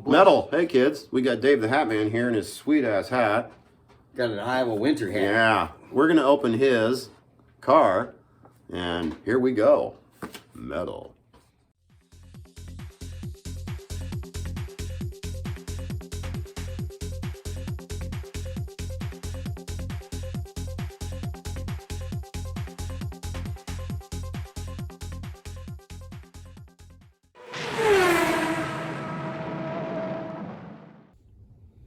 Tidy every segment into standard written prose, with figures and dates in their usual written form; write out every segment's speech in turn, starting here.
Metal. Hey kids, we got Dave the Hat Man here in his sweet ass hat. Got an Iowa winter hat. Yeah, we're gonna open his car, and here we go. Metal.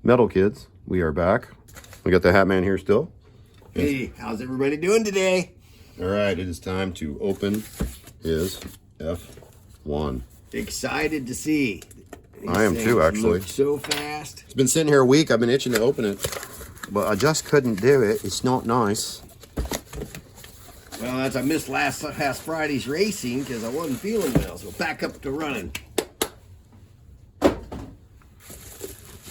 Metal kids, we are back. We got the Hat Man here still. Hey, how's everybody doing today? All right, it is time to open his F1. Excited to see. I am too, actually. Look so fast. It's been sitting here a week. I've been itching to open it, but I just couldn't do it. It's not nice. Well, as I missed last Friday's racing because I wasn't feeling well, so back up to running.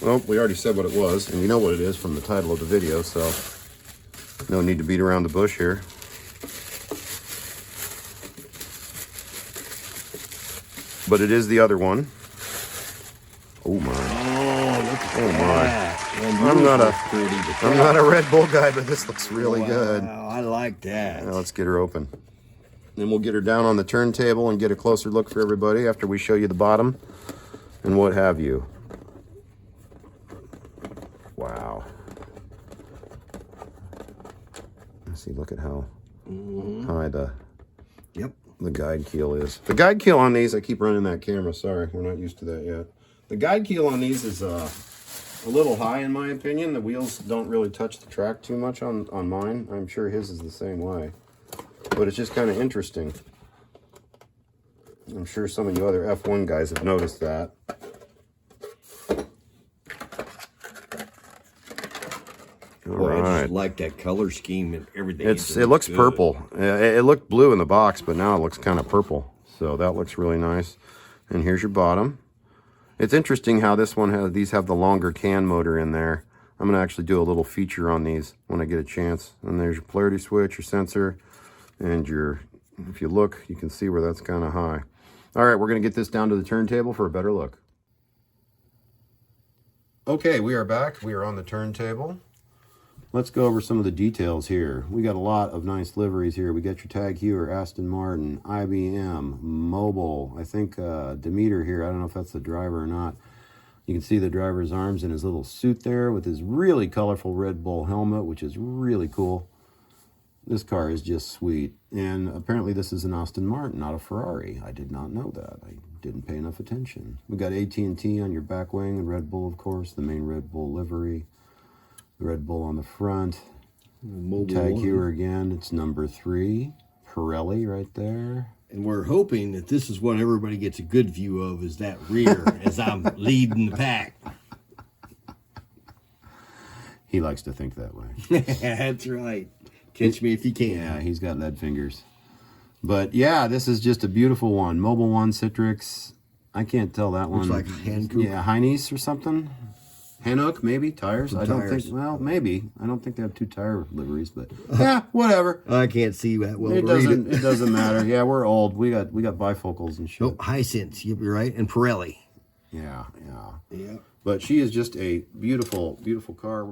Well, we already said what it was, and you know what it is from the title of the video, so no need to beat around the bush here. But it is the other one. Oh my. Oh, look at Oh that. my. I'm not a Red Bull guy, but this looks really good. Wow, I like that. Now let's get her open. Then we'll get her down on the turntable and get a closer look for everybody after we show you the bottom and what have you. Wow. Let's see, look at how high the guide keel is. The guide keel on these, I keep running that camera, sorry, we're not used to that yet. The guide keel on these is a little high in my opinion. The wheels don't really touch the track too much on mine. I'm sure his is the same way. But it's just kind of interesting. I'm sure some of you other F1 guys have noticed that. I just like that color scheme and everything. It looks good. Purple. It looked blue in the box, but now it looks kind of purple. So that looks really nice. And here's your bottom. It's interesting how this one has, these have the longer can motor in there. I'm going to actually do a little feature on these when I get a chance. And there's your polarity switch, your sensor, and your, if you look, you can see where that's kind of high. All right, we're going to get this down to the turntable for a better look. Okay, we are back. We are on the turntable. Let's go over some of the details here. We got a lot of nice liveries here. We got your Tag Heuer, Aston Martin, IBM, Mobile. I think Demeter here. I don't know if that's the driver or not. You can see the driver's arms in his little suit there with his really colorful Red Bull helmet, which is really cool. This car is just sweet. And apparently this is an Aston Martin, not a Ferrari. I did not know that. I didn't pay enough attention. We got AT&T on your back wing and Red Bull, of course, the main Red Bull livery. Red Bull on the front. Tag Heuer again. It's number 3. Pirelli right there. And we're hoping that this is what everybody gets a good view of, is that rear as I'm leading the pack. He likes to think that way. That's right. Catch me if you can. Yeah, he's got lead fingers. But yeah, this is just a beautiful one. Mobil 1 Citrix. I can't tell that one. Looks like a hand coupe. Yeah, Heinies or something. Hannock, maybe tires. I don't think. Well, maybe. I don't think they have 2 tire liveries, but yeah, whatever. I can't see that well. It doesn't matter. Yeah, we're old. We got bifocals and shit. Oh, Hisense, you'll be right, and Pirelli. Yeah. Yeah. But she is just a beautiful, beautiful car.